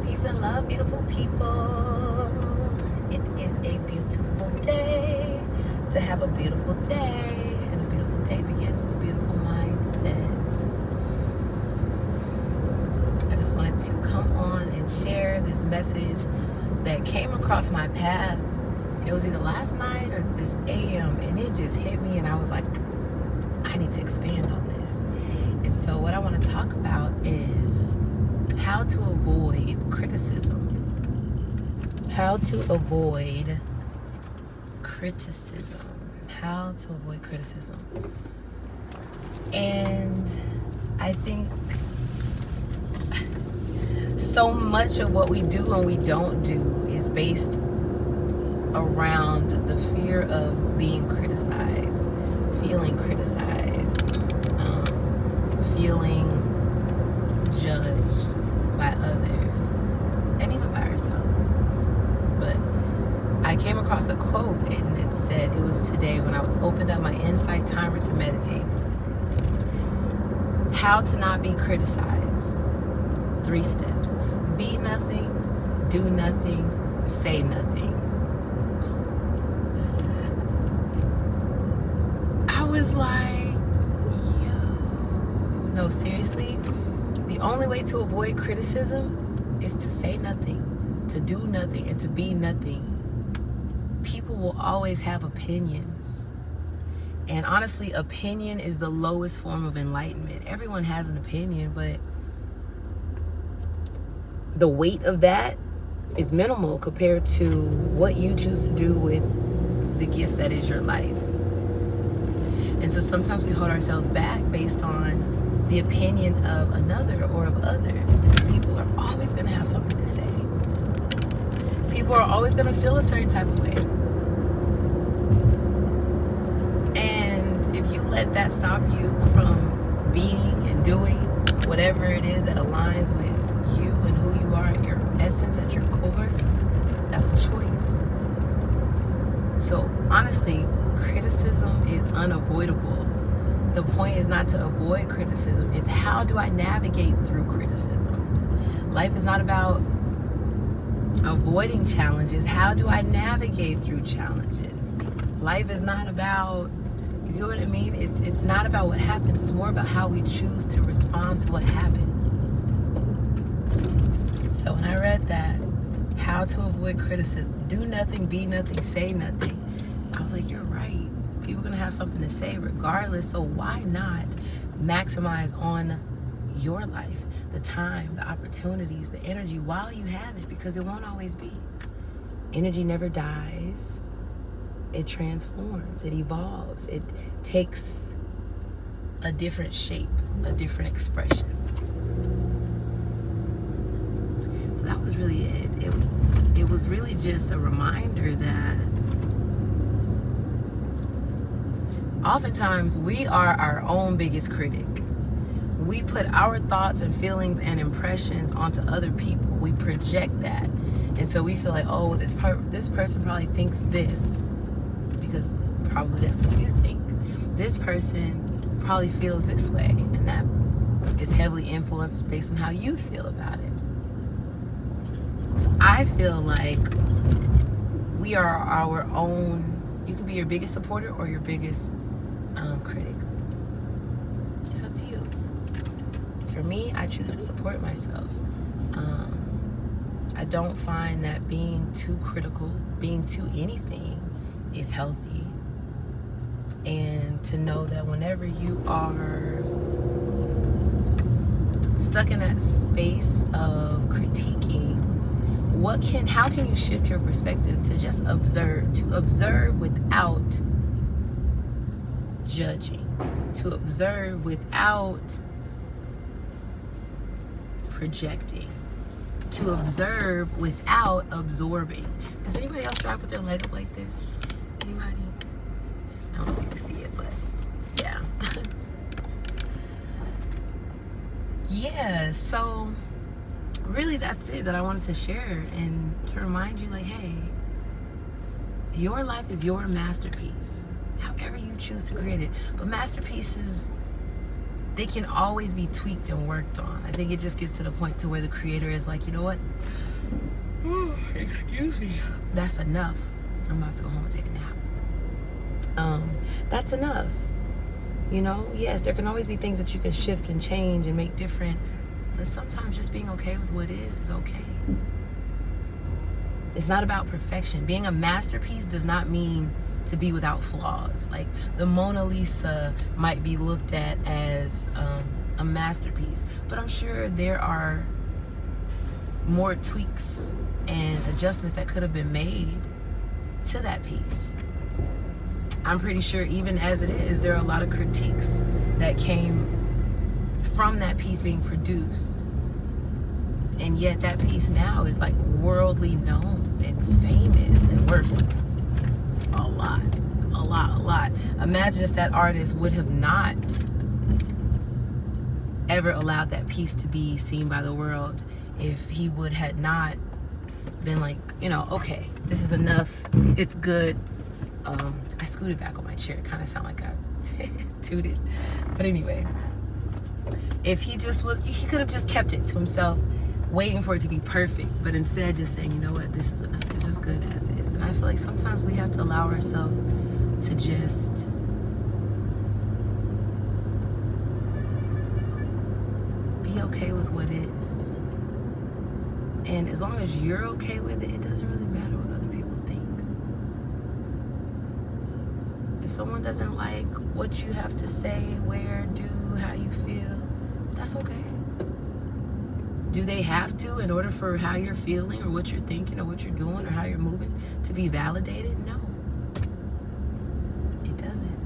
Peace and love, beautiful people. It is a beautiful day to have a beautiful day. And a beautiful day begins with a beautiful mindset. I just wanted to come on and share this message that came across my path. It was either last night or this AM, and it just hit me, and I was like, I need to expand on this. And so what I want to talk about is how to avoid criticism. How to avoid criticism. How to avoid criticism. And I think so much of what we do and we don't do is based around the fear of being criticized, feeling criticized, feeling judged by others, and even by ourselves. But I came across a quote, and it said, it was today when I opened up my insight timer to meditate. How to not be criticized. 3 steps. Be nothing, do nothing, say nothing. I was like, no, seriously, the only way to avoid criticism is to say nothing, to do nothing, and to be nothing. People will always have opinions. And honestly, opinion is the lowest form of enlightenment. Everyone has an opinion, but the weight of that is minimal compared to what you choose to do with the gift that is your life. And so sometimes we hold ourselves back based on the opinion of another or of others. People are always going to have something to say. People are always going to feel a certain type of way. And if you let that stop you from being and doing whatever it is that aligns with you and who you are at your essence, at your core, that's a choice. So honestly, criticism is unavoidable. The point is not to avoid criticism. It's how do I navigate through criticism? Life is not about avoiding challenges. How do I navigate through challenges? Life is not about, you get what I mean? It's not about what happens. It's more about how we choose to respond to what happens. So when I read that, how to avoid criticism, do nothing, be nothing, say nothing, I was like, you're right. People are going to have something to say regardless, so why not maximize on your life, the time, the opportunities, the energy while you have it, because it won't always be. Energy never dies. It transforms, it evolves, it takes a different shape, a different expression. So that was really it. It was really just a reminder that oftentimes we are our own biggest critic. We put our thoughts and feelings and impressions onto other people. We project that. And so we feel like, oh, this person probably thinks this, because probably that's what you think. This person probably feels this way, and that is heavily influenced based on how you feel about it. So I feel like we are our own, you can be your biggest supporter or your biggest critic. It's up to you. For me, I choose to support myself. I don't find that being too critical, being too anything is healthy. And to know that whenever you are stuck in that space of critiquing, how can you shift your perspective to just observe without judging, to observe without projecting, to observe without absorbing. Does anybody else drive with their leg up like this? Anybody? I don't know if you can see it, but yeah. Yeah, so really that's it that I wanted to share, and to remind you, like, hey, your life is your masterpiece, however you choose to create it. But masterpieces they can always be tweaked and worked on. I think it just gets to the point to where the creator is like, you know what? Excuse me. That's enough. I'm about to go home and take a nap. That's enough. You know, yes, there can always be things that you can shift and change and make different, but sometimes just being okay with what is okay. It's not about perfection. Being a masterpiece does not mean to be without flaws. Like the Mona Lisa might be looked at as a masterpiece, but I'm sure there are more tweaks and adjustments that could have been made to that piece. I'm pretty sure even as it is, there are a lot of critiques that came from that piece being produced. And yet that piece now is like worldly known and famous and worth a lot. Imagine if that artist would have not ever allowed that piece to be seen by the world. If he had not been like, you know, okay, this is enough, it's good. I scooted back on my chair. It kind of sounded like I tooted. But anyway, if he could have just kept it to himself, waiting for it to be perfect, but instead just saying, you know what, this is enough, this is good as is. And I feel like sometimes we have to allow ourselves to just be okay with what is. And as long as you're okay with it, it doesn't really matter what other people think. If someone doesn't like what you have to say, wear, do, how you feel, that's okay. Do they have to, in order for how you're feeling or what you're thinking or what you're doing or how you're moving to be validated? No, it doesn't.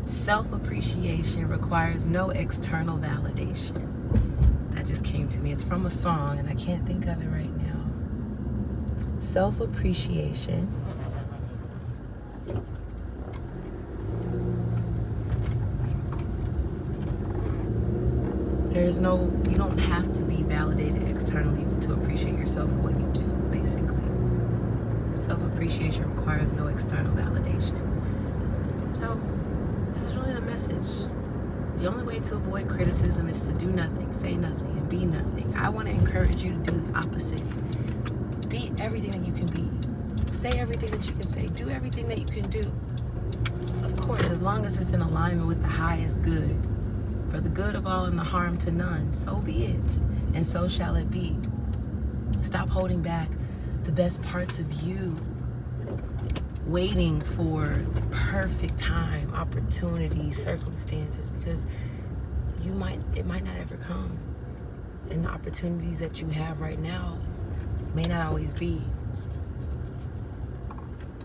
Self-appreciation requires no external validation. That just came to me. It's from a song and I can't think of it right now. Self-appreciation you don't have to be validated externally to appreciate yourself for what you do, basically. Self-appreciation requires no external validation. So, that was really the message. The only way to avoid criticism is to do nothing, say nothing, and be nothing. I want to encourage you to do the opposite. Be everything that you can be. Say everything that you can say. Do everything that you can do. Of course, as long as it's in alignment with the highest good. For the good of all and the harm to none, so be it, and so shall it be. Stop holding back the best parts of you, waiting for the perfect time, opportunity, circumstances, because it might not ever come. And the opportunities that you have right now may not always be.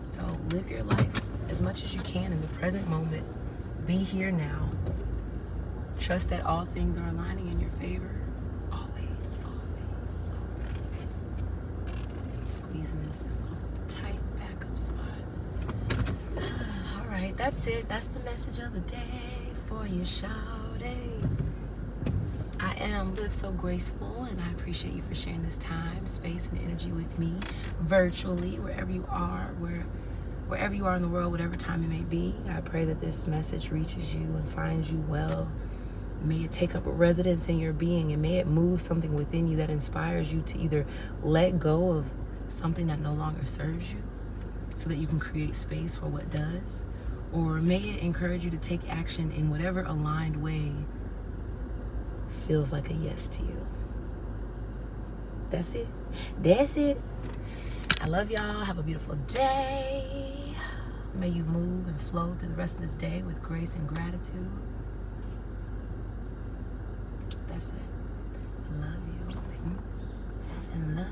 So live your life as much as you can in the present moment. Be here now. Trust that all things are aligning in your favor. Always, always, always. Squeezing into this little tight backup spot. All right, that's it. That's the message of the day for you, shawty. I am Live So Graceful, and I appreciate you for sharing this time, space, and energy with me virtually, wherever you are, wherever you are in the world, whatever time it may be. I pray that this message reaches you and finds you well. May it take up a residence in your being, and may it move something within you that inspires you to either let go of something that no longer serves you so that you can create space for what does, or may it encourage you to take action in whatever aligned way feels like a yes to you. That's it. That's it. I love y'all. Have a beautiful day. May you move and flow through the rest of this day with grace and gratitude. That's it. I love you. Peace and love.